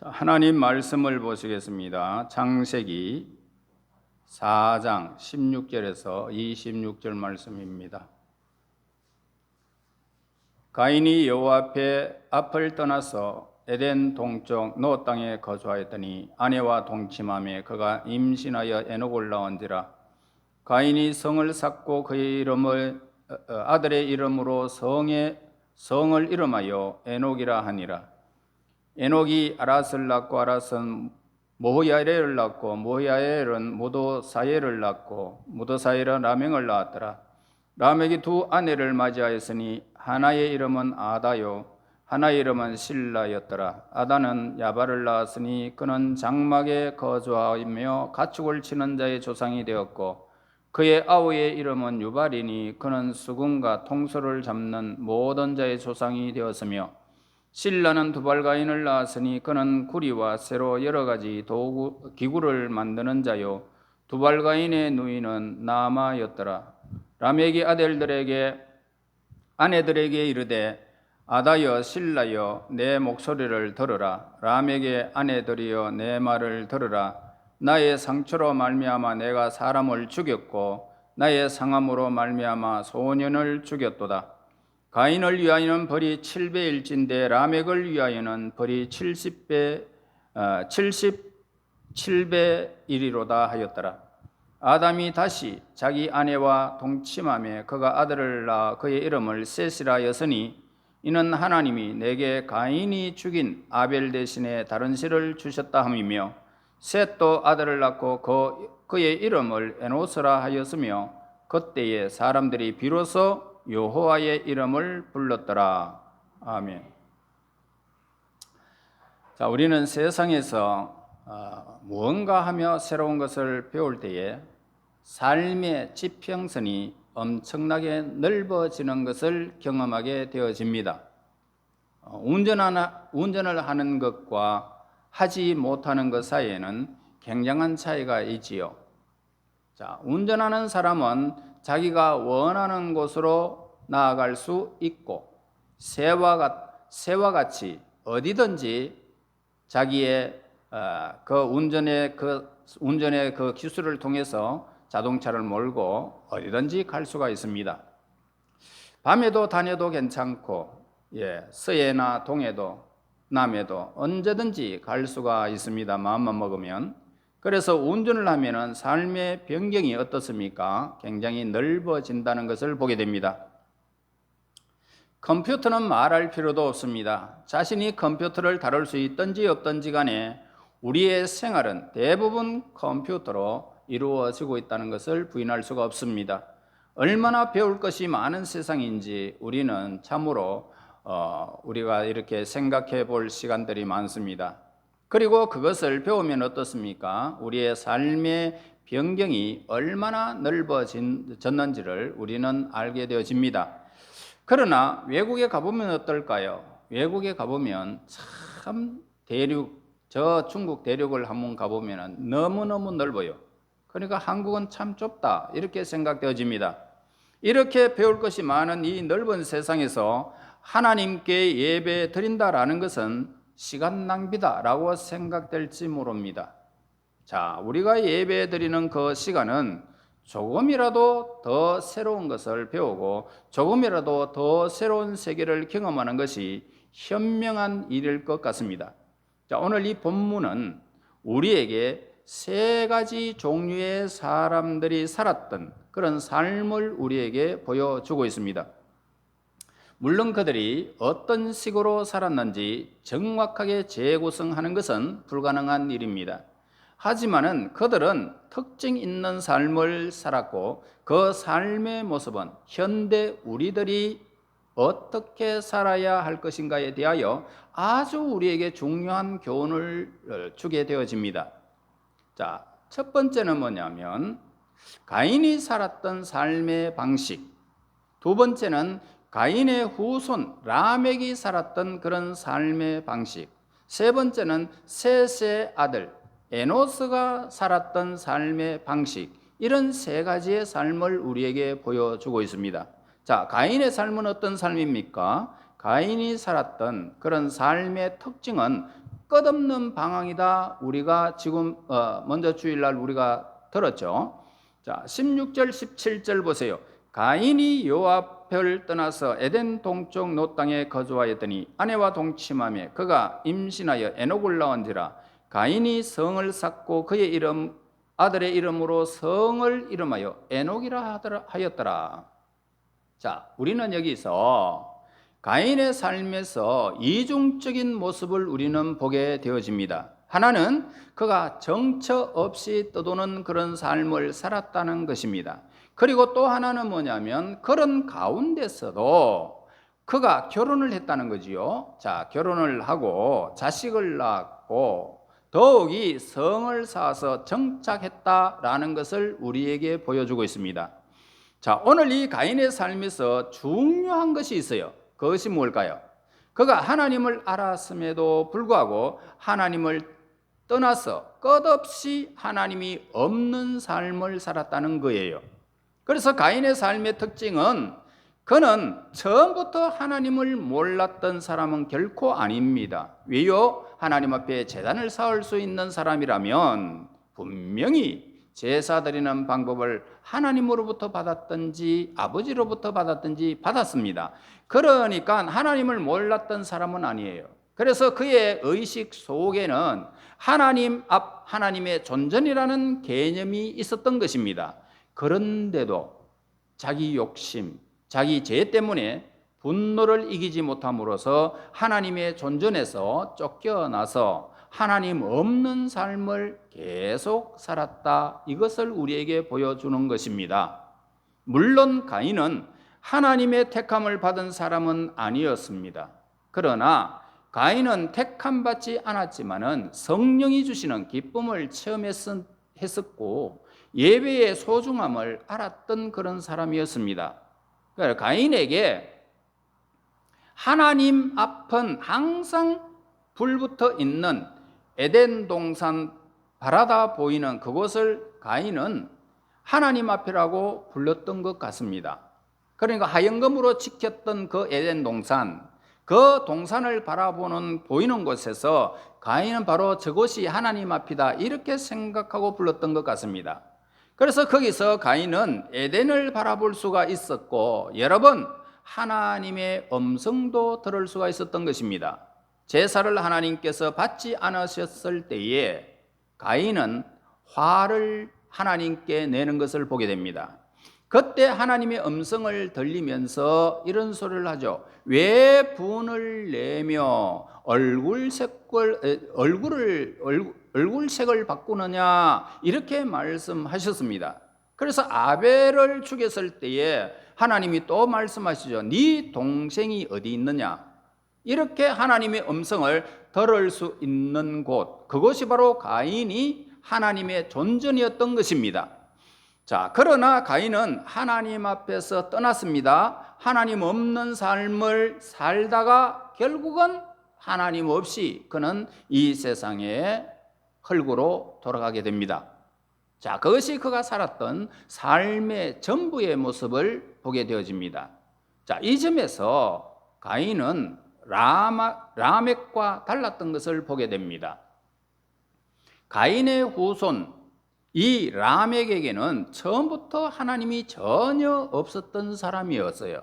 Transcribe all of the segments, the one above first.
하나님 말씀을 보시겠습니다. 창세기 4장 16절에서 26절 말씀입니다. 가인이 여호와 앞을 떠나서 에덴 동쪽 노 땅에 거주하였더니 아내와 동침하며 그가 임신하여 에녹을 낳은지라. 가인이 성을 쌓고 그의 이름을 아들의 이름으로 성을 이름하여 에녹이라 하니라. 에녹이 아랏을 낳고 아랏은 모흐야엘을 낳고 모흐야엘은 무도사엘을 낳고 무도사엘은 라멕을 낳았더라. 라멕이 두 아내를 맞이하였으니 하나의 이름은 아다요 하나의 이름은 실라였더라. 아다는 야발을 낳았으니 그는 장막에 거주하며 가축을 치는 자의 조상이 되었고 그의 아우의 이름은 유발이니 그는 수금과 통소를 잡는 모든 자의 조상이 되었으며 실라는 두발가인을 낳았으니 그는 구리와 쇠로 여러 가지 기구를 만드는 자요 두발가인의 누이는 나아마였더라. 라멕이 아내들에게 이르되 아다여 실라여 내 목소리를 들으라. 라멕의 아내들이여 내 말을 들으라. 나의 상처로 말미암아 내가 사람을 죽였고 나의 상함으로 말미암아 소년을 죽였도다. 가인을 위하여는 벌이 7배일진데 라멕을 위하여는 벌이 77배이리로다 하였더라. 아담이 다시 자기 아내와 동침하며 그가 아들을 낳아 그의 이름을 셋이라 하였으니 이는 하나님이 내게 가인이 죽인 아벨 대신에 다른 씨를 주셨다 함이며 셋도 아들을 낳고 그의 이름을 에노스라 하였으며 그때에 사람들이 비로소 여호와의 이름을 불렀더라. 아멘. 자, 우리는 세상에서 무언가 하며 새로운 것을 배울 때에 삶의 지평선이 엄청나게 넓어지는 것을 경험하게 되어집니다. 운전을 하는 것과 하지 못하는 것 사이에는 굉장한 차이가 있지요. 자, 운전하는 사람은 자기가 원하는 곳으로 나아갈 수 있고 새와 같이 어디든지 자기의 운전의 그 기술을 통해서 자동차를 몰고 어디든지 갈 수가 있습니다. 밤에도 다녀도 괜찮고 서해나 동해도 남해도 언제든지 갈 수가 있습니다. 마음만 먹으면. 그래서 운전을 하면은 삶의 변경이 어떻습니까? 굉장히 넓어진다는 것을 보게 됩니다. 컴퓨터는 말할 필요도 없습니다. 자신이 컴퓨터를 다룰 수 있든지 없든지 간에 우리의 생활은 대부분 컴퓨터로 이루어지고 있다는 것을 부인할 수가 없습니다. 얼마나 배울 것이 많은 세상인지 우리는 참으로 우리가 이렇게 생각해 볼 시간들이 많습니다. 그리고 그것을 배우면 어떻습니까? 우리의 삶의 변경이 얼마나 넓어졌는지를 우리는 알게 되어집니다. 그러나 외국에 가보면 어떨까요? 외국에 가보면 참 저 중국 대륙을 한번 가보면 너무너무 넓어요. 그러니까 한국은 참 좁다 이렇게 생각되어집니다. 이렇게 배울 것이 많은 이 넓은 세상에서 하나님께 예배 드린다라는 것은 시간 낭비다라고 생각될지 모릅니다. 자, 우리가 예배 드리는 그 시간은 조금이라도 더 새로운 것을 배우고 조금이라도 더 새로운 세계를 경험하는 것이 현명한 일일 것 같습니다. 자, 오늘 이 본문은 우리에게 세 가지 종류의 사람들이 살았던 그런 삶을 우리에게 보여주고 있습니다. 물론 그들이 어떤 식으로 살았는지 정확하게 재구성하는 것은 불가능한 일입니다. 하지만은 그들은 특징 있는 삶을 살았고 그 삶의 모습은 현대 우리들이 어떻게 살아야 할 것인가에 대하여 아주 우리에게 중요한 교훈을 주게 되어집니다. 자, 첫 번째는 뭐냐면 가인이 살았던 삶의 방식, 두 번째는 가인의 후손 라멕이 살았던 그런 삶의 방식, 세 번째는 셋의 아들 에노스가 살았던 삶의 방식, 이런 세 가지의 삶을 우리에게 보여주고 있습니다. 자, 가인의 삶은 어떤 삶입니까? 가인이 살았던 그런 삶의 특징은 끝없는 방황이다. 우리가 지금 먼저 주일날 우리가 들었죠. 자, 16절 17절 보세요. 가인이 여호와 앞을 떠나서 에덴 동쪽 롯 땅에 거주하였더니 아내와 동침하며 그가 임신하여 에녹을 낳은지라. 가인이 성을 쌓고 그의 이름 아들의 이름으로 성을 이름하여 에녹이라 하였더라. 자, 우리는 여기서 가인의 삶에서 이중적인 모습을 우리는 보게 되어집니다. 하나는 그가 정처 없이 떠도는 그런 삶을 살았다는 것입니다. 그리고 또 하나는 뭐냐면 그런 가운데서도 그가 결혼을 했다는 거지요. 자, 결혼을 하고 자식을 낳고 더욱이 성을 쌓아서 정착했다라는 것을 우리에게 보여주고 있습니다. 자, 오늘 이 가인의 삶에서 중요한 것이 있어요. 그것이 뭘까요? 그가 하나님을 알았음에도 불구하고 하나님을 떠나서 끝없이 하나님이 없는 삶을 살았다는 거예요. 그래서 가인의 삶의 특징은 그는 처음부터 하나님을 몰랐던 사람은 결코 아닙니다. 왜요? 하나님 앞에 제단을 쌓을 수 있는 사람이라면 분명히 제사 드리는 방법을 하나님으로부터 받았든지 아버지로부터 받았든지 받았습니다. 그러니까 하나님을 몰랐던 사람은 아니에요. 그래서 그의 의식 속에는 하나님의 존전이라는 개념이 있었던 것입니다. 그런데도 자기 욕심, 자기 죄 때문에 분노를 이기지 못함으로써 하나님의 존전에서 쫓겨나서 하나님 없는 삶을 계속 살았다. 이것을 우리에게 보여주는 것입니다. 물론 가인은 하나님의 택함을 받은 사람은 아니었습니다. 그러나 가인은 택함 받지 않았지만은 성령이 주시는 기쁨을 체험했었고 예배의 소중함을 알았던 그런 사람이었습니다. 그러니까 가인에게 하나님 앞은 항상 불붙어 있는 에덴 동산 바라다 보이는 그곳을 가인은 하나님 앞이라고 불렀던 것 같습니다. 그러니까 하얀검으로 지켰던 그 에덴 동산, 그 동산을 바라보는 보이는 곳에서 가인은 바로 저곳이 하나님 앞이다 이렇게 생각하고 불렀던 것 같습니다. 그래서 거기서 가인은 에덴을 바라볼 수가 있었고 여러 번 하나님의 음성도 들을 수가 있었던 것입니다. 제사를 하나님께서 받지 않으셨을 때에 가인은 화를 하나님께 내는 것을 보게 됩니다. 그때 하나님의 음성을 들리면서 이런 소리를 하죠. 왜 분을 내며 얼굴색을 바꾸느냐 이렇게 말씀하셨습니다. 그래서 아벨을 죽였을 때에 하나님이 또 말씀하시죠. 네 동생이 어디 있느냐 이렇게 하나님의 음성을 들을 수 있는 곳, 그것이 바로 가인이 하나님의 존전이었던 것입니다. 자, 그러나 가인은 하나님 앞에서 떠났습니다. 하나님 없는 삶을 살다가 결국은 하나님 없이 그는 이 세상의 흙으로 돌아가게 됩니다. 자, 그것이 그가 살았던 삶의 전부의 모습을 보게 되어집니다. 자, 이 점에서 가인은 라멕과 달랐던 것을 보게 됩니다. 가인의 후손 이 라멕에게는 처음부터 하나님이 전혀 없었던 사람이었어요.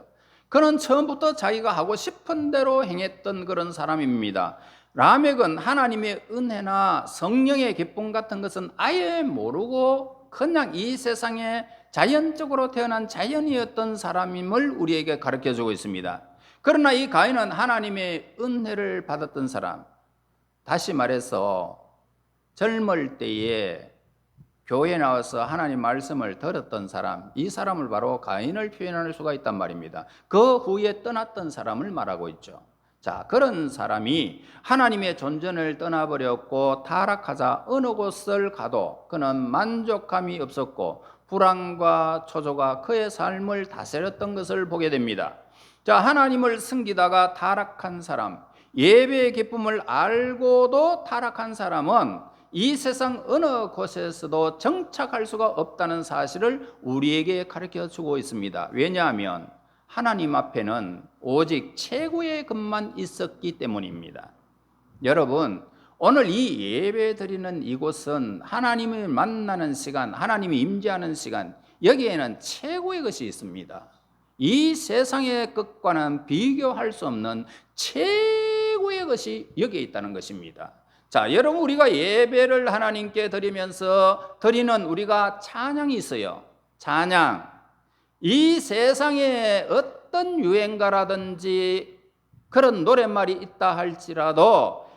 그는 처음부터 자기가 하고 싶은 대로 행했던 그런 사람입니다. 라멕은 하나님의 은혜나 성령의 기쁨 같은 것은 아예 모르고 그냥 이 세상에 자연적으로 태어난 자연이었던 사람임을 우리에게 가르쳐주고 있습니다. 그러나 이 가인은 하나님의 은혜를 받았던 사람, 다시 말해서 젊을 때에 교회에 나와서 하나님 말씀을 들었던 사람, 이 사람을 바로 가인을 표현할 수가 있단 말입니다. 그 후에 떠났던 사람을 말하고 있죠. 자, 그런 사람이 하나님의 존전을 떠나버렸고 타락하자 어느 곳을 가도 그는 만족감이 없었고 불안과 초조가 그의 삶을 다스렸던 것을 보게 됩니다. 자, 하나님을 섬기다가 타락한 사람, 예배의 기쁨을 알고도 타락한 사람은 이 세상 어느 곳에서도 정착할 수가 없다는 사실을 우리에게 가르쳐 주고 있습니다. 왜냐하면 하나님 앞에는 오직 최고의 것만 있었기 때문입니다. 여러분, 오늘 이 예배 드리는 이곳은 하나님을 만나는 시간, 하나님이 임재하는 시간, 여기에는 최고의 것이 있습니다. 이 세상의 것과는 비교할 수 없는 최고의 것이 여기에 있다는 것입니다. 자, 여러분, 우리가 예배를 하나님께 드리면서 드리는 우리가 찬양이 있어요. 찬양. 이 세상에 어떤 유행가라든지 그런 노랫말이 있다 할지라도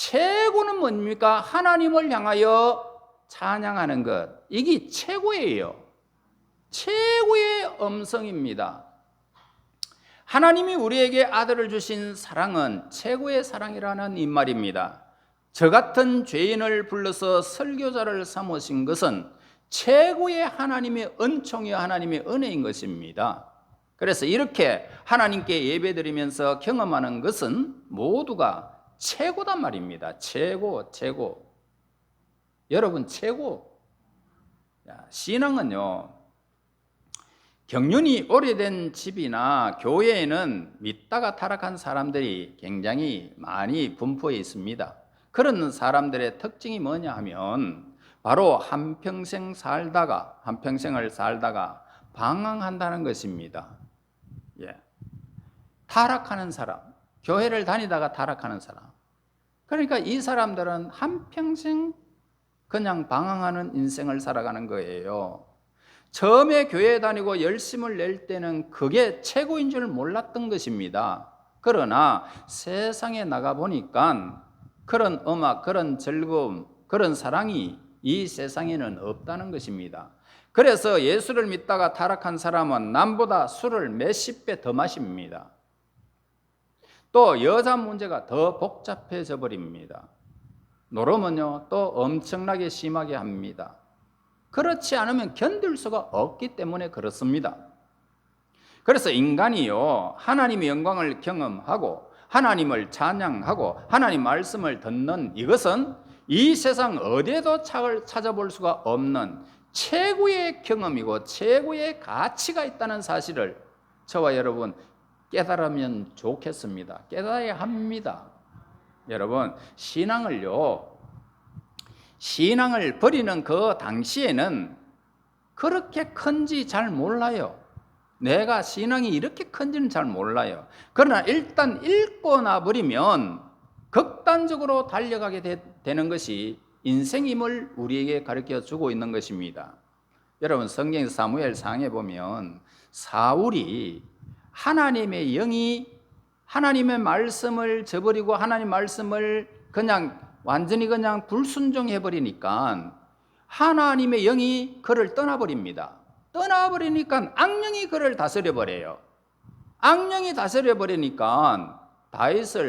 최고는 뭡니까? 하나님을 향하여 찬양하는 것. 이게 최고예요. 최고의 음성입니다. 하나님이 우리에게 아들을 주신 사랑은 최고의 사랑이라는 이 말입니다. 저 같은 죄인을 불러서 설교자를 삼으신 것은 최고의 하나님의 은총이요 하나님의 은혜인 것입니다. 그래서 이렇게 하나님께 예배드리면서 경험하는 것은 모두가 최고단 말입니다. 최고, 최고. 여러분, 최고. 신앙은요, 경륜이 오래된 집이나 교회에는 믿다가 타락한 사람들이 굉장히 많이 분포해 있습니다. 그런 사람들의 특징이 뭐냐 하면 바로 한평생을 살다가 방황한다는 것입니다. 타락하는 사람, 교회를 다니다가 타락하는 사람. 그러니까 이 사람들은 한평생 그냥 방황하는 인생을 살아가는 거예요. 처음에 교회 다니고 열심을 낼 때는 그게 최고인 줄 몰랐던 것입니다. 그러나 세상에 나가보니까 그런 음악, 그런 즐거움, 그런 사랑이 이 세상에는 없다는 것입니다. 그래서 예수를 믿다가 타락한 사람은 남보다 술을 몇십 배 더 마십니다. 또 여자 문제가 더 복잡해져 버립니다. 노름은요 또 엄청나게 심하게 합니다. 그렇지 않으면 견딜 수가 없기 때문에 그렇습니다. 그래서 인간이요 하나님의 영광을 경험하고 하나님을 찬양하고 하나님 말씀을 듣는 이것은 이 세상 어디에도 찾아볼 수가 없는 최고의 경험이고 최고의 가치가 있다는 사실을 저와 여러분 깨달으면 좋겠습니다. 깨달아야 합니다. 여러분, 신앙을 버리는 그 당시에는 그렇게 큰지 잘 몰라요. 내가 신앙이 이렇게 큰지는 잘 몰라요. 그러나 일단 읽고 나버리면 극단적으로 달려가게 되는 것이 인생임을 우리에게 가르쳐 주고 있는 것입니다. 여러분, 성경에서 사무엘상에 보면 사울이 하나님의 영이 하나님의 말씀을 저버리고 하나님 말씀을 그냥 완전히 그냥 불순종해 버리니까 하나님의 영이 그를 떠나버립니다. 떠나버리니까 악령이 그를 다스려 버려요. 악령이 다스려 버리니까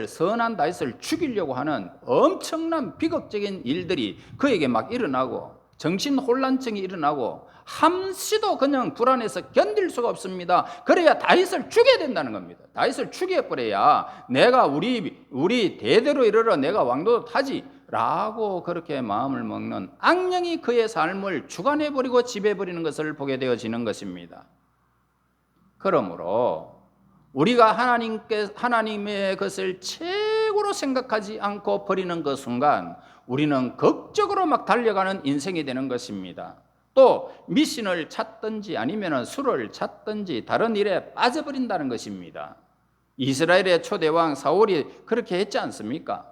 선한 다윗을 죽이려고 하는 엄청난 비극적인 일들이 그에게 막 일어나고 정신혼란증이 일어나고 함시도 그냥 불안해서 견딜 수가 없습니다. 그래야 다윗을 죽여야 된다는 겁니다. 다윗을 죽여버려야 내가 우리 대대로 이르러 내가 왕도 타지 라고 그렇게 마음을 먹는 악령이 그의 삶을 주관해버리고 지배해버리는 것을 보게 되어지는 것입니다. 그러므로 우리가 하나님의 것을 최고로 생각하지 않고 버리는 그 순간 우리는 극적으로 막 달려가는 인생이 되는 것입니다. 또 미신을 찾든지 아니면 술을 찾든지 다른 일에 빠져버린다는 것입니다. 이스라엘의 초대왕 사울이 그렇게 했지 않습니까?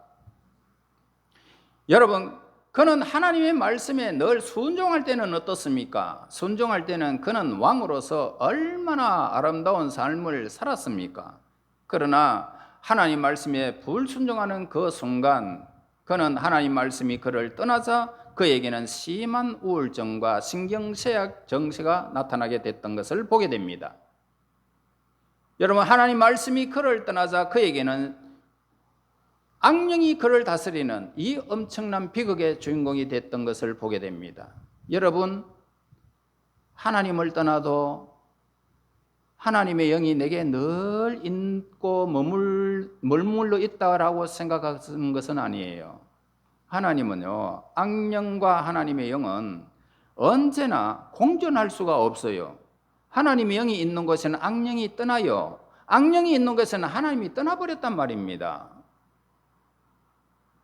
여러분, 그는 하나님의 말씀에 늘 순종할 때는 어떻습니까? 순종할 때는 그는 왕으로서 얼마나 아름다운 삶을 살았습니까? 그러나 하나님 말씀에 불순종하는 그 순간 그는 하나님 말씀이 그를 떠나자 그에게는 심한 우울증과 신경쇠약 증세가 나타나게 됐던 것을 보게 됩니다. 여러분, 하나님 말씀이 그를 떠나자 그에게는 악령이 그를 다스리는 이 엄청난 비극의 주인공이 됐던 것을 보게 됩니다. 여러분, 하나님을 떠나도 하나님의 영이 내게 늘 있고 머물러 있다라고 생각하는 것은 아니에요. 하나님은요, 악령과 하나님의 영은 언제나 공존할 수가 없어요. 하나님의 영이 있는 곳에는 악령이 떠나요. 악령이 있는 곳에는 하나님이 떠나버렸단 말입니다.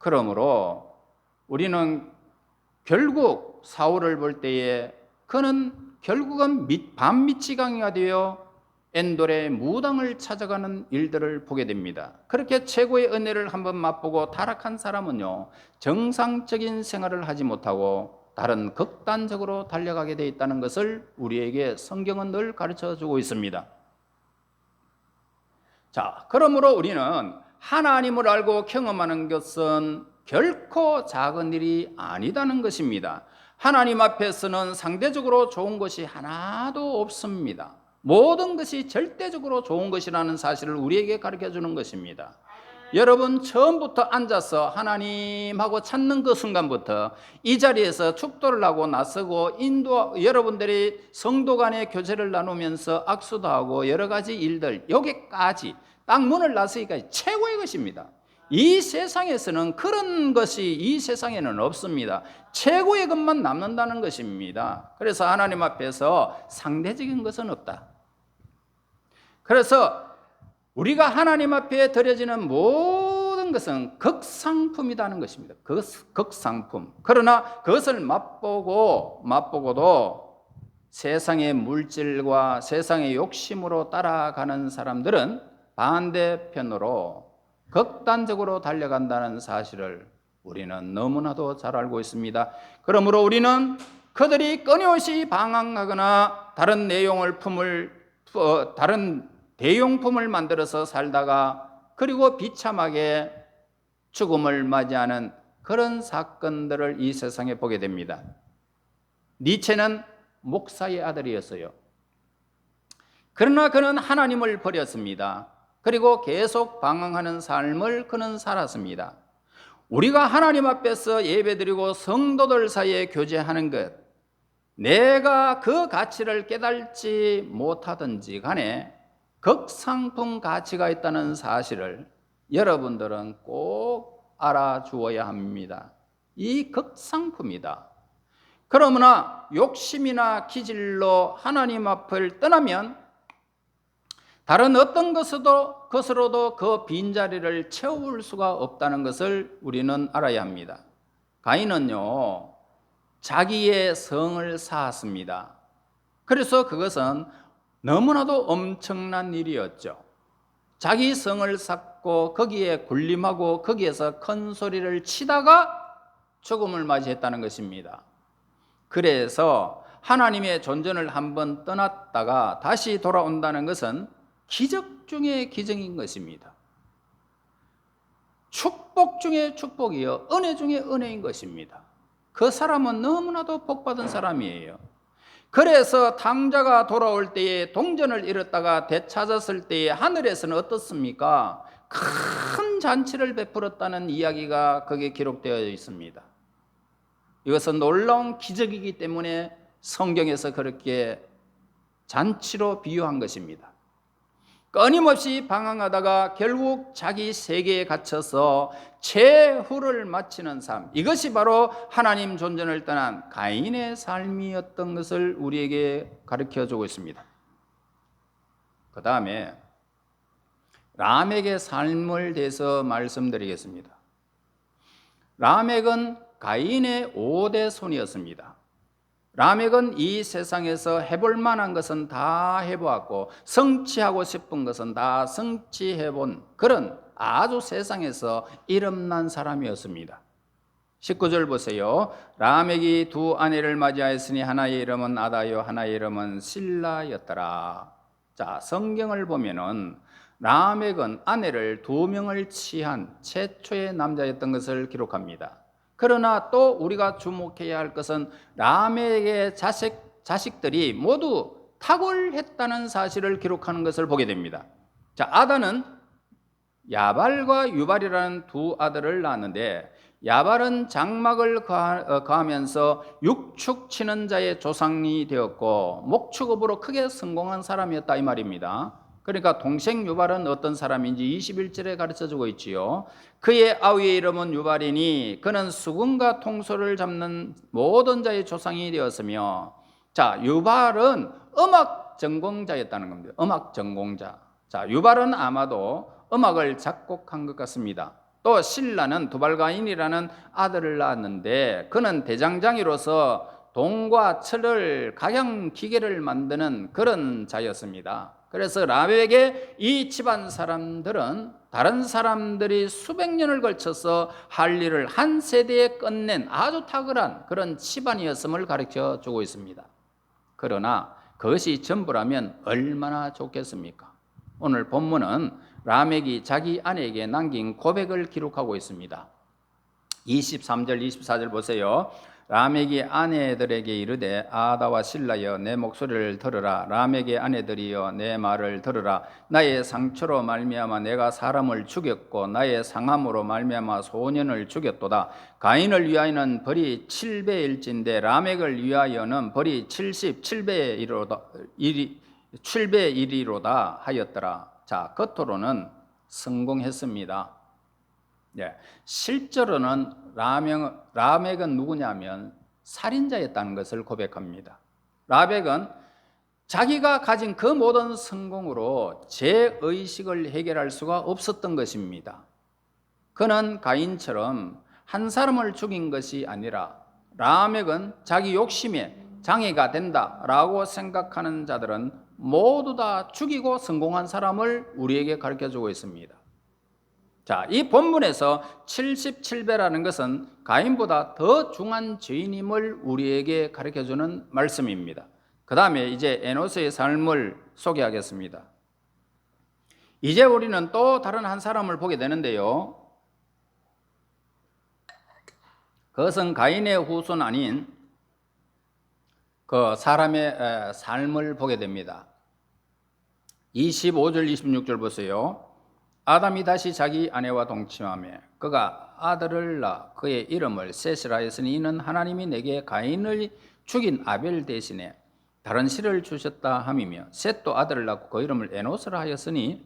그러므로 우리는 결국 사울을 볼 때에 그는 결국은 반미치광이가 되어 엔돌의 무당을 찾아가는 일들을 보게 됩니다. 그렇게 최고의 은혜를 한번 맛보고 타락한 사람은요, 정상적인 생활을 하지 못하고 다른 극단적으로 달려가게 되어 있다는 것을 우리에게 성경은 늘 가르쳐 주고 있습니다. 자, 그러므로 우리는 하나님을 알고 경험하는 것은 결코 작은 일이 아니다는 것입니다. 하나님 앞에서는 상대적으로 좋은 것이 하나도 없습니다. 모든 것이 절대적으로 좋은 것이라는 사실을 우리에게 가르쳐 주는 것입니다. 여러분, 처음부터 앉아서 하나님하고 찾는 그 순간부터 이 자리에서 축도를 하고 나서고 여러분들이 성도 간의 교제를 나누면서 악수도 하고 여러 가지 일들, 여기까지 딱 문을 나서기까지 최고의 것입니다. 이 세상에서는 그런 것이 이 세상에는 없습니다. 최고의 것만 남는다는 것입니다. 그래서 하나님 앞에서 상대적인 것은 없다. 그래서 우리가 하나님 앞에 드려지는 모든 것은 극상품이라는 것입니다. 극상품. 그러나 그것을 맛보고도 세상의 물질과 세상의 욕심으로 따라가는 사람들은 반대편으로 극단적으로 달려간다는 사실을 우리는 너무나도 잘 알고 있습니다. 그러므로 우리는 그들이 끊임없이 방황하거나 다른 대용품을 만들어서 살다가 그리고 비참하게 죽음을 맞이하는 그런 사건들을 이 세상에 보게 됩니다. 니체는 목사의 아들이었어요. 그러나 그는 하나님을 버렸습니다. 그리고 계속 방황하는 삶을 그는 살았습니다. 우리가 하나님 앞에서 예배드리고 성도들 사이에 교제하는 것, 내가 그 가치를 깨달지 못하든지 간에 극상품 가치가 있다는 사실을 여러분들은 꼭 알아주어야 합니다. 이 극상품이다. 그러나 욕심이나 기질로 하나님 앞을 떠나면 다른 어떤 것으로도 그 빈자리를 채울 수가 없다는 것을 우리는 알아야 합니다. 가인은요, 자기의 성을 쌓았습니다. 그래서 그것은 너무나도 엄청난 일이었죠. 자기 성을 쌓고 거기에 군림하고 거기에서 큰 소리를 치다가 죽음을 맞이했다는 것입니다. 그래서 하나님의 존전을 한번 떠났다가 다시 돌아온다는 것은 기적 중의 기적인 것입니다. 축복 중의 축복이요, 은혜 중의 은혜인 것입니다. 그 사람은 너무나도 복받은 사람이에요. 그래서 탕자가 돌아올 때에 동전을 잃었다가 되찾았을 때에 하늘에서는 어떻습니까? 큰 잔치를 베풀었다는 이야기가 거기에 기록되어 있습니다. 이것은 놀라운 기적이기 때문에 성경에서 그렇게 잔치로 비유한 것입니다. 끊임없이 방황하다가 결국 자기 세계에 갇혀서 최후를 마치는 삶, 이것이 바로 하나님 존전을 떠난 가인의 삶이었던 것을 우리에게 가르쳐주고 있습니다. 그 다음에 라멕의 삶을 대해서 말씀드리겠습니다. 라멕은 가인의 5대 손이었습니다. 라멕은 이 세상에서 해볼 만한 것은 다 해보았고 성취하고 싶은 것은 다 성취해본 그런 아주 세상에서 이름난 사람이었습니다. 19절 보세요. 라멕이 두 아내를 맞이하였으니 하나의 이름은 아다요 하나의 이름은 실라였더라. 자, 성경을 보면은 라멕은 아내를 2명을 취한 최초의 남자였던 것을 기록합니다. 그러나 또 우리가 주목해야 할 것은 라멕의 자식들이 모두 탁월했다는 사실을 기록하는 것을 보게 됩니다. 자, 아다는 야발과 유발이라는 두 아들을 낳았는데 야발은 장막을 거하면서 육축 치는 자의 조상이 되었고 목축업으로 크게 성공한 사람이었다 이 말입니다. 그러니까 동생 유발은 어떤 사람인지 21절에 가르쳐주고 있지요. 그의 아우의 이름은 유발이니 그는 수금과 통소를 잡는 모든 자의 조상이 되었으며, 자, 유발은 음악 전공자였다는 겁니다. 음악 전공자. 자, 유발은 아마도 음악을 작곡한 것 같습니다. 또 실라는 두발가인이라는 아들을 낳았는데 그는 대장장이로서 동과 철을 각양 기계를 만드는 그런 자였습니다. 그래서 라멕의 이 집안 사람들은 다른 사람들이 수백 년을 걸쳐서 할 일을 한 세대에 끝낸 아주 탁월한 그런 집안이었음을 가르쳐 주고 있습니다. 그러나 그것이 전부라면 얼마나 좋겠습니까? 오늘 본문은 라멕이 자기 아내에게 남긴 고백을 기록하고 있습니다. 23절 24절 보세요. 라멕이 아내들에게 이르되 아다와 실라여 내 목소리를 들으라. 라멕의 아내들이여 내 말을 들으라. 나의 상처로 말미암아 내가 사람을 죽였고 나의 상함으로 말미암아 소년을 죽였도다. 가인을 위하여는 벌이 7배일진데 라멕을 위하여는 벌이 77배이리로다 하였더라. 자, 겉으로는 성공했습니다. 네, 실제로는 라멕은 누구냐면 살인자였다는 것을 고백합니다. 라멕은 자기가 가진 그 모든 성공으로 죄의식을 해결할 수가 없었던 것입니다. 그는 가인처럼 한 사람을 죽인 것이 아니라 라멕은 자기 욕심에 장애가 된다라고 생각하는 자들은 모두 다 죽이고 성공한 사람을 우리에게 가르쳐주고 있습니다. 자, 이 본문에서 77배라는 것은 가인보다 더 중한 죄인임을 우리에게 가르쳐주는 말씀입니다. 그 다음에 이제 에노스의 삶을 소개하겠습니다. 이제 우리는 또 다른 한 사람을 보게 되는데요. 그것은 가인의 후손 아닌 그 사람의 삶을 보게 됩니다. 25절 26절 보세요. 아담이 다시 자기 아내와 동침하며 그가 아들을 낳아 그의 이름을 셋이라 했으니 이는 하나님이 내게 가인을 죽인 아벨 대신에 다른 씨를 주셨다 함이며 셋도 아들을 낳고 그 이름을 에노스라 하였으니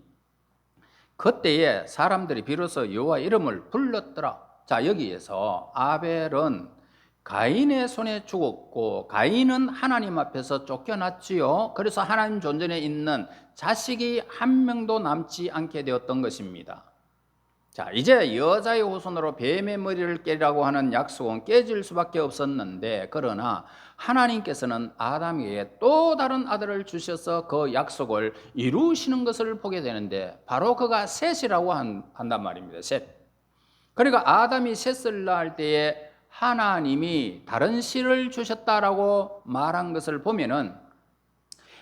그때에 사람들이 비로소 여호와 이름을 불렀더라. 자, 여기에서 아벨은 가인의 손에 죽었고 가인은 하나님 앞에서 쫓겨났지요. 그래서 하나님 존전에 있는 자식이 한 명도 남지 않게 되었던 것입니다. 자, 이제 여자의 후손으로 뱀의 머리를 깨리라고 하는 약속은 깨질 수밖에 없었는데 그러나 하나님께서는 아담에게 또 다른 아들을 주셔서 그 약속을 이루시는 것을 보게 되는데 바로 그가 셋이라고 한단 말입니다. 셋. 그러니까 아담이 셋을 낳을 때에 하나님이 다른 씨를 주셨다라고 말한 것을 보면은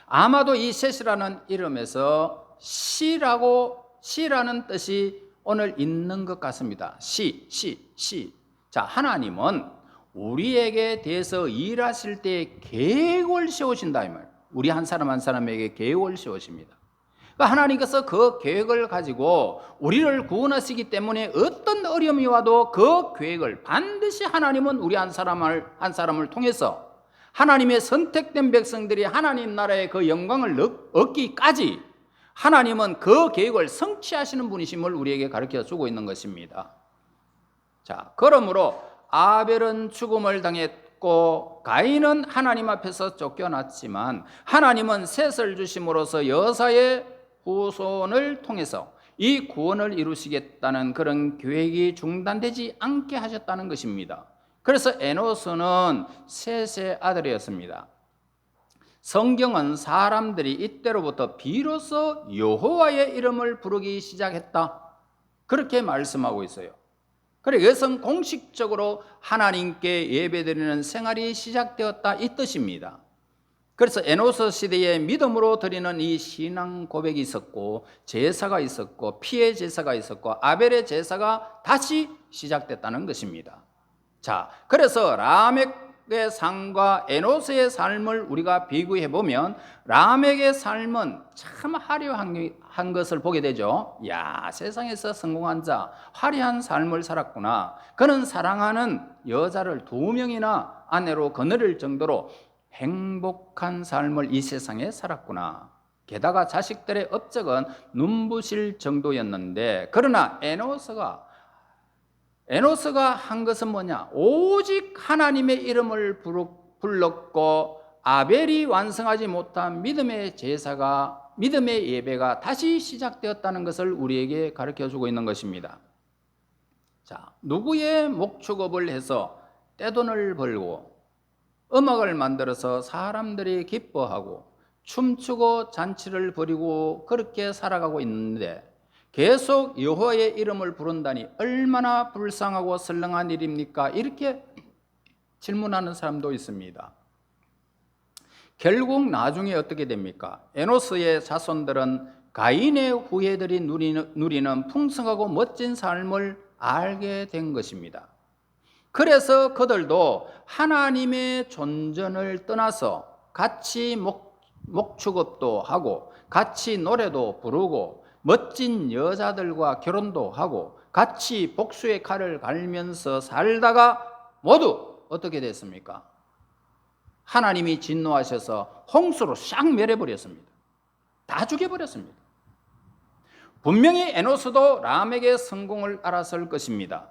아마도 이 셋이라는 이름에서 씨라는 뜻이 오늘 있는 것 같습니다. 씨. 자, 하나님은 우리에게 대해서 일하실 때 계획을 세우신다 이 말. 우리 한 사람 한 사람에게 계획을 세우십니다. 그러니까 하나님께서 그 계획을 가지고 우리를 구원하시기 때문에 어떤 어려움이 와도 그 계획을 반드시 하나님은 우리 한 사람을 통해서 하나님의 선택된 백성들이 하나님 나라의 그 영광을 얻기까지 하나님은 그 계획을 성취하시는 분이심을 우리에게 가르쳐 주고 있는 것입니다. 자, 그러므로 아벨은 죽음을 당했고 가인은 하나님 앞에서 쫓겨났지만 하나님은 셋을 주심으로써 여사의 후손을 통해서 이 구원을 이루시겠다는 그런 계획이 중단되지 않게 하셨다는 것입니다. 그래서 에노스는 셋의 아들이었습니다. 성경은 사람들이 이때로부터 비로소 여호와의 이름을 부르기 시작했다 그렇게 말씀하고 있어요. 그래서 이것은 공식적으로 하나님께 예배드리는 생활이 시작되었다 이 뜻입니다. 그래서 에노스 시대에 믿음으로 드리는 이 신앙 고백이 있었고 제사가 있었고 피의 제사가 있었고 아벨의 제사가 다시 시작됐다는 것입니다. 자, 그래서 라멕의 삶과 에노스의 삶을 우리가 비교해 보면 라멕의 삶은 참 화려한 것을 보게 되죠. 야, 세상에서 성공한 자, 화려한 삶을 살았구나. 그는 사랑하는 여자를 2명이나 아내로 거느릴 정도로 행복한 삶을 이 세상에 살았구나. 게다가 자식들의 업적은 눈부실 정도였는데 그러나 에노스가 한 것은 뭐냐? 오직 하나님의 이름을 불렀고 아벨이 완성하지 못한 믿음의 예배가 다시 시작되었다는 것을 우리에게 가르쳐주고 있는 것입니다. 자, 누구의 목축업을 해서 떼돈을 벌고 음악을 만들어서 사람들이 기뻐하고 춤추고 잔치를 벌이고 그렇게 살아가고 있는데 계속 여호와의 이름을 부른다니 얼마나 불쌍하고 선량한 일입니까? 이렇게 질문하는 사람도 있습니다. 결국 나중에 어떻게 됩니까? 에노스의 자손들은 가인의 후예들이 누리는 풍성하고 멋진 삶을 알게 된 것입니다. 그래서 그들도 하나님의 존전을 떠나서 같이 목축업도 하고 같이 노래도 부르고 멋진 여자들과 결혼도 하고 같이 복수의 칼을 갈면서 살다가 모두 어떻게 됐습니까? 하나님이 진노하셔서 홍수로 싹 멸해버렸습니다. 다 죽여버렸습니다. 분명히 에노스도 람에게 성공을 알았을 것입니다.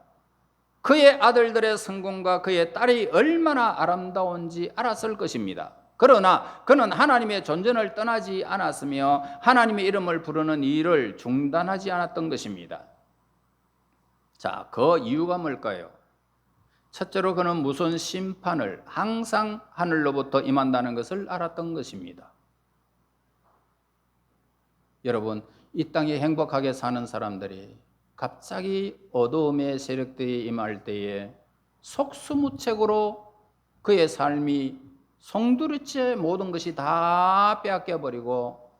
그의 아들들의 성공과 그의 딸이 얼마나 아름다운지 알았을 것입니다. 그러나 그는 하나님의 존전을 떠나지 않았으며 하나님의 이름을 부르는 일을 중단하지 않았던 것입니다. 자, 그 이유가 뭘까요? 첫째로 그는 무슨 심판을 항상 하늘로부터 임한다는 것을 알았던 것입니다. 여러분, 이 땅에 행복하게 사는 사람들이 갑자기 어두움의 세력들이 임할 때에 속수무책으로 그의 삶이 송두리째 모든 것이 다 빼앗겨버리고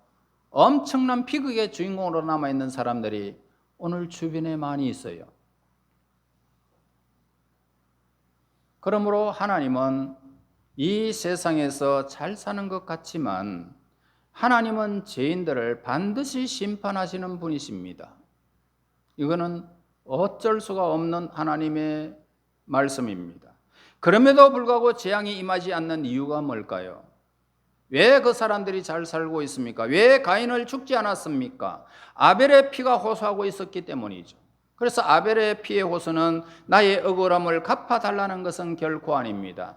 엄청난 비극의 주인공으로 남아있는 사람들이 오늘 주변에 많이 있어요. 그러므로 하나님은 이 세상에서 잘 사는 것 같지만 하나님은 죄인들을 반드시 심판하시는 분이십니다. 이거는 어쩔 수가 없는 하나님의 말씀입니다. 그럼에도 불구하고 재앙이 임하지 않는 이유가 뭘까요? 왜 그 사람들이 잘 살고 있습니까? 왜 가인을 죽지 않았습니까? 아벨의 피가 호소하고 있었기 때문이죠. 그래서 아벨의 피의 호소는 나의 억울함을 갚아달라는 것은 결코 아닙니다.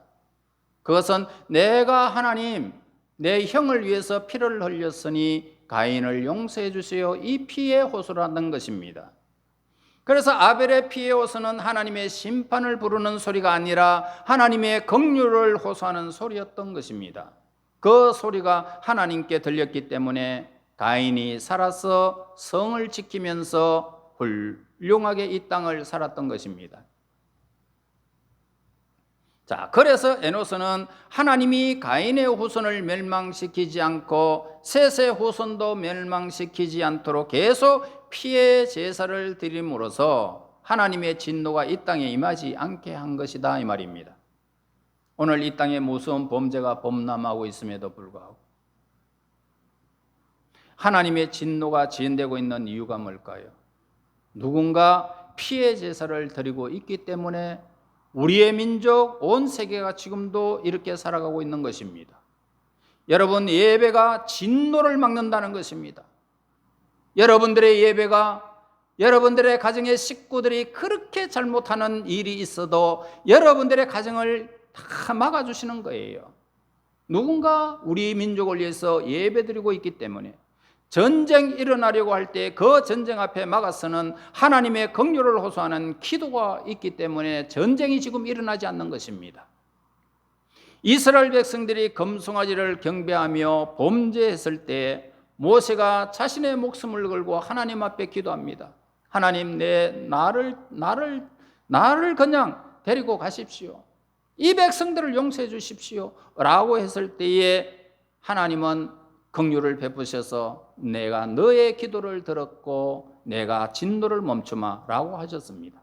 그것은 내가 하나님, 내 형을 위해서 피를 흘렸으니 가인을 용서해 주세요. 이 피의 호소라는 것입니다. 그래서 아벨의 피의 호소는 하나님의 심판을 부르는 소리가 아니라 하나님의 긍휼을 호소하는 소리였던 것입니다. 그 소리가 하나님께 들렸기 때문에 가인이 살아서 성을 지키면서 훌륭하게 이 땅을 살았던 것입니다. 자, 그래서 에노스는 하나님이 가인의 후손을 멸망시키지 않고 셋의 후손도 멸망시키지 않도록 계속 피의 제사를 드림으로써 하나님의 진노가 이 땅에 임하지 않게 한 것이다 이 말입니다. 오늘 이 땅에 무서운 범죄가 범람하고 있음에도 불구하고 하나님의 진노가 지연되고 있는 이유가 뭘까요? 누군가 피의 제사를 드리고 있기 때문에 우리의 민족, 온 세계가 지금도 이렇게 살아가고 있는 것입니다. 여러분, 예배가 진노를 막는다는 것입니다. 여러분들의 예배가 여러분들의 가정의 식구들이 그렇게 잘못하는 일이 있어도 여러분들의 가정을 다 막아주시는 거예요. 누군가 우리 민족을 위해서 예배드리고 있기 때문에 전쟁 일어나려고 할 때 그 전쟁 앞에 막아서는 하나님의 긍휼을 호소하는 기도가 있기 때문에 전쟁이 지금 일어나지 않는 것입니다. 이스라엘 백성들이 금송아지를 경배하며 범죄했을 때 모세가 자신의 목숨을 걸고 하나님 앞에 기도합니다. 하나님, 나를 그냥 데리고 가십시오. 이 백성들을 용서해 주십시오 라고 했을 때에 하나님은 긍휼을 베푸셔서 내가 너의 기도를 들었고 내가 진노를 멈추마 라고 하셨습니다.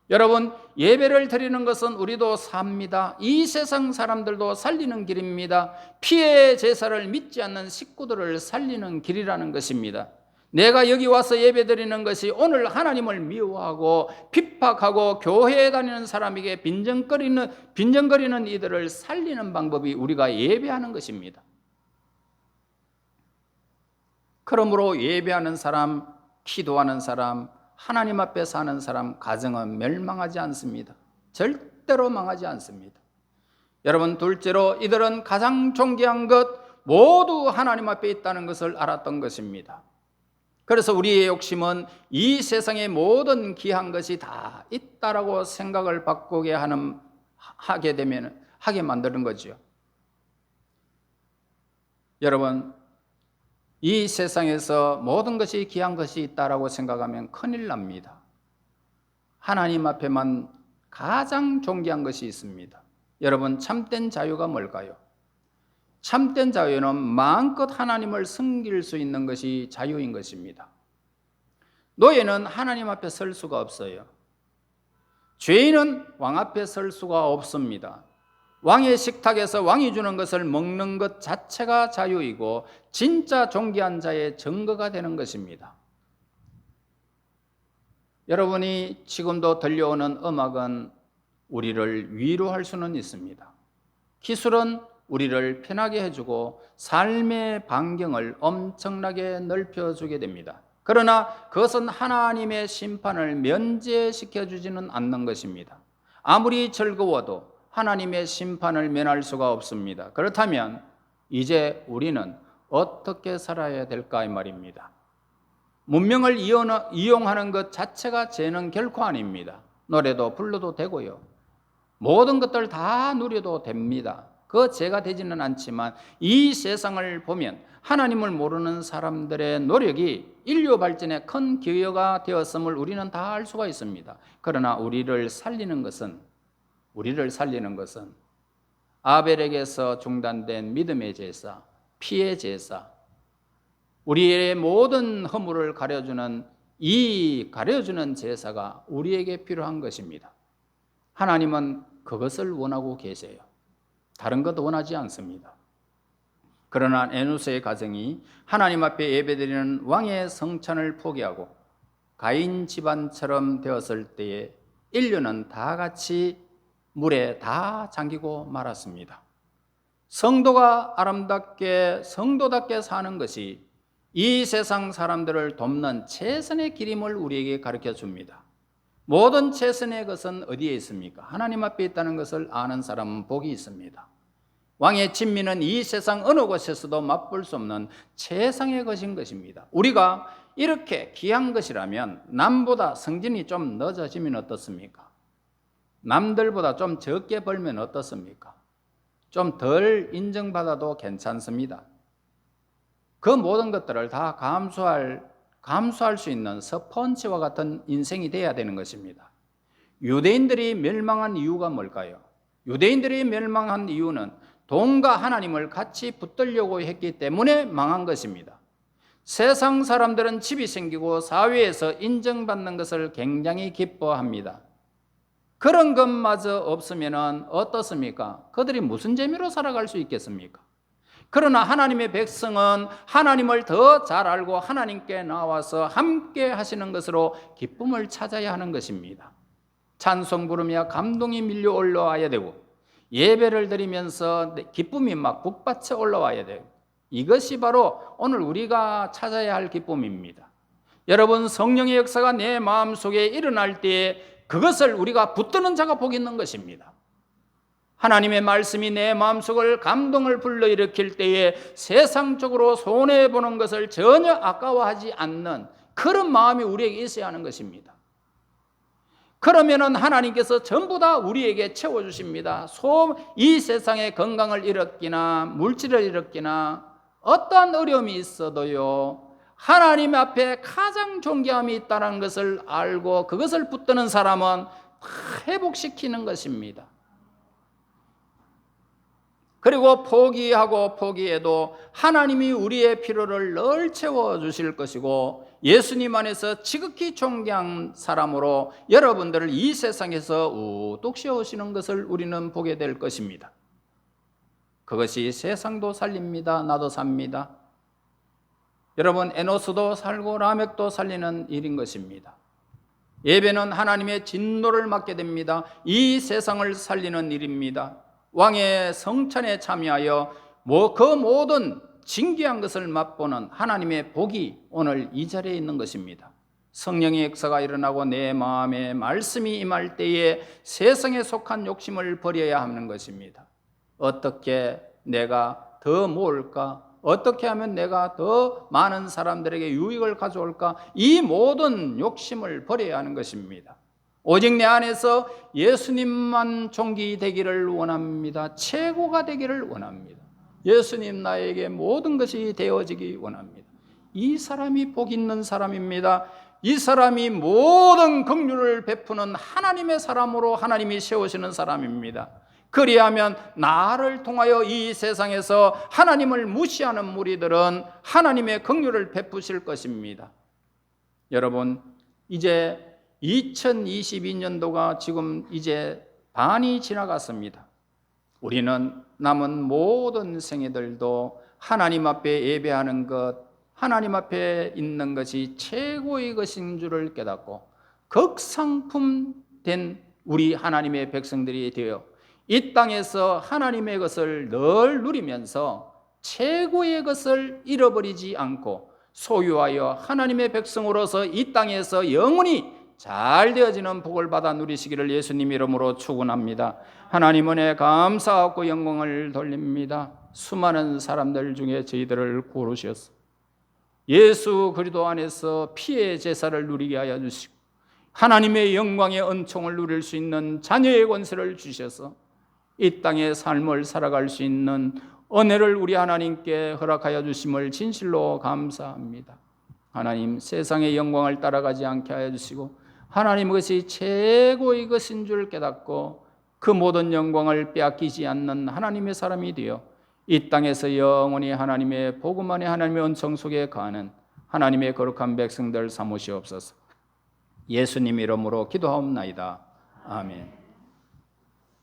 여러분, 예배를 드리는 것은 우리도 삽니다. 이 세상 사람들도 살리는 길입니다. 피의 제사를 믿지 않는 식구들을 살리는 길이라는 것입니다. 내가 여기 와서 예배 드리는 것이 오늘 하나님을 미워하고 핍박하고 교회에 다니는 사람에게 빈정거리는 이들을 살리는 방법이 우리가 예배하는 것입니다. 그러므로 예배하는 사람, 기도하는 사람, 하나님 앞에 사는 사람 가정은 멸망하지 않습니다. 절대로 망하지 않습니다. 여러분, 둘째로 이들은 가장 존귀한 것 모두 하나님 앞에 있다는 것을 알았던 것입니다. 그래서 우리의 욕심은 이 세상의 모든 귀한 것이 다 있다라고 생각을 하게 만드는 거죠. 여러분, 이 세상에서 모든 것이 귀한 것이 있다라고 생각하면 큰일 납니다. 하나님 앞에만 가장 존귀한 것이 있습니다. 여러분, 참된 자유가 뭘까요? 참된 자유는 마음껏 하나님을 섬길 수 있는 것이 자유인 것입니다. 노예는 하나님 앞에 설 수가 없어요. 죄인은 왕 앞에 설 수가 없습니다. 왕의 식탁에서 왕이 주는 것을 먹는 것 자체가 자유이고 진짜 존귀한 자의 증거가 되는 것입니다. 여러분이 지금도 들려오는 음악은 우리를 위로할 수는 있습니다. 기술은 우리를 편하게 해주고 삶의 반경을 엄청나게 넓혀주게 됩니다. 그러나 그것은 하나님의 심판을 면제시켜 주지는 않는 것입니다. 아무리 즐거워도 하나님의 심판을 면할 수가 없습니다. 그렇다면 이제 우리는 어떻게 살아야 될까 이 말입니다. 문명을 이용하는 것 자체가 죄는 결코 아닙니다. 노래도 불러도 되고요. 모든 것들 다 누려도 됩니다. 그 죄가 되지는 않지만 이 세상을 보면 하나님을 모르는 사람들의 노력이 인류 발전에 큰 기여가 되었음을 우리는 다 알 수가 있습니다. 그러나 우리를 살리는 것은 아벨에게서 중단된 믿음의 제사, 피의 제사, 우리의 모든 허물을 가려주는 제사가 우리에게 필요한 것입니다. 하나님은 그것을 원하고 계세요. 다른 것 원하지 않습니다. 그러나 에노스의 가정이 하나님 앞에 예배드리는 왕의 성찬을 포기하고 가인 집안처럼 되었을 때에 인류는 다 같이 물에 다 잠기고 말았습니다. 성도가 성도답게 사는 것이 이 세상 사람들을 돕는 최선의 길임을 우리에게 가르쳐 줍니다. 모든 최선의 것은 어디에 있습니까? 하나님 앞에 있다는 것을 아는 사람은 복이 있습니다. 왕의 진미는 이 세상 어느 곳에서도 맛볼 수 없는 최상의 것인 것입니다. 우리가 이렇게 귀한 것이라면 남보다 성진이 좀 늦어지면 어떻습니까? 남들보다 좀 적게 벌면 어떻습니까? 좀 덜 인정받아도 괜찮습니다. 그 모든 것들을 다 감수할 수 있는 스펀지와 같은 인생이 되어야 되는 것입니다. 유대인들이 멸망한 이유가 뭘까요? 유대인들이 멸망한 이유는 돈과 하나님을 같이 붙들려고 했기 때문에 망한 것입니다. 세상 사람들은 집이 생기고 사회에서 인정받는 것을 굉장히 기뻐합니다. 그런 것마저 없으면 어떻습니까? 그들이 무슨 재미로 살아갈 수 있겠습니까? 그러나 하나님의 백성은 하나님을 더 잘 알고 하나님께 나와서 함께 하시는 것으로 기쁨을 찾아야 하는 것입니다. 찬송 부르며 감동이 밀려 올라와야 되고 예배를 드리면서 기쁨이 막 북받쳐 올라와야 돼요. 이것이 바로 오늘 우리가 찾아야 할 기쁨입니다. 여러분, 성령의 역사가 내 마음속에 일어날 때에 그것을 우리가 붙드는 자가 복 있는 것입니다. 하나님의 말씀이 내 마음속을 감동을 불러일으킬 때에 세상적으로 손해보는 것을 전혀 아까워하지 않는 그런 마음이 우리에게 있어야 하는 것입니다. 그러면은 하나님께서 전부 다 우리에게 채워주십니다. 이 세상에 건강을 잃었기나 물질을 잃었기나 어떠한 어려움이 있어도요, 하나님 앞에 가장 존귀함이 있다는 것을 알고 그것을 붙드는 사람은 다 회복시키는 것입니다. 그리고 포기해도 하나님이 우리의 필요를 늘 채워주실 것이고 예수님 안에서 지극히 존귀한 사람으로 여러분들을 이 세상에서 우뚝 세우시는 것을 우리는 보게 될 것입니다. 그것이 세상도 살립니다. 나도 삽니다. 여러분, 에노스도 살고 라멕도 살리는 일인 것입니다. 예배는 하나님의 진노를 맡게 됩니다. 이 세상을 살리는 일입니다. 왕의 성찬에 참여하여 그 모든 진귀한 것을 맛보는 하나님의 복이 오늘 이 자리에 있는 것입니다. 성령의 역사가 일어나고 내 마음에 말씀이 임할 때에 세상에 속한 욕심을 버려야 하는 것입니다. 어떻게 내가 더 모을까? 어떻게 하면 내가 더 많은 사람들에게 유익을 가져올까? 이 모든 욕심을 버려야 하는 것입니다. 오직 내 안에서 예수님만 종기 되기를 원합니다. 최고가 되기를 원합니다. 예수님 나에게 모든 것이 되어지기 원합니다. 이 사람이 복 있는 사람입니다. 이 사람이 모든 긍휼을 베푸는 하나님의 사람으로 하나님이 세우시는 사람입니다. 그리하면 나를 통하여 이 세상에서 하나님을 무시하는 무리들은 하나님의 긍휼을 베푸실 것입니다. 여러분, 이제 2022년도가 지금 이제 반이 지나갔습니다. 우리는 남은 모든 생애들도 하나님 앞에 예배하는 것, 하나님 앞에 있는 것이 최고의 것인 줄을 깨닫고 극상품된 우리 하나님의 백성들이 되어 이 땅에서 하나님의 것을 늘 누리면서 최고의 것을 잃어버리지 않고 소유하여 하나님의 백성으로서 이 땅에서 영원히 잘 되어지는 복을 받아 누리시기를 예수님 이름으로 축원합니다. 하나님 은혜 감사하고 영광을 돌립니다. 수많은 사람들 중에 저희들을 고르셨어. 예수 그리스도 안에서 피의 제사를 누리게 하여 주시고 하나님의 영광의 은총을 누릴 수 있는 자녀의 권세를 주셔서 이 땅의 삶을 살아갈 수 있는 은혜를 우리 하나님께 허락하여 주심을 진실로 감사합니다. 하나님, 세상의 영광을 따라가지 않게 하여 주시고 하나님 것이 최고의 것인 줄 깨닫고 그 모든 영광을 빼앗기지 않는 하나님의 사람이 되어 이 땅에서 영원히 하나님의 복음 안에 하나님의 은총 속에 가는 하나님의 거룩한 백성들 삼으시옵소서. 예수님 이름으로 기도하옵나이다. 아멘.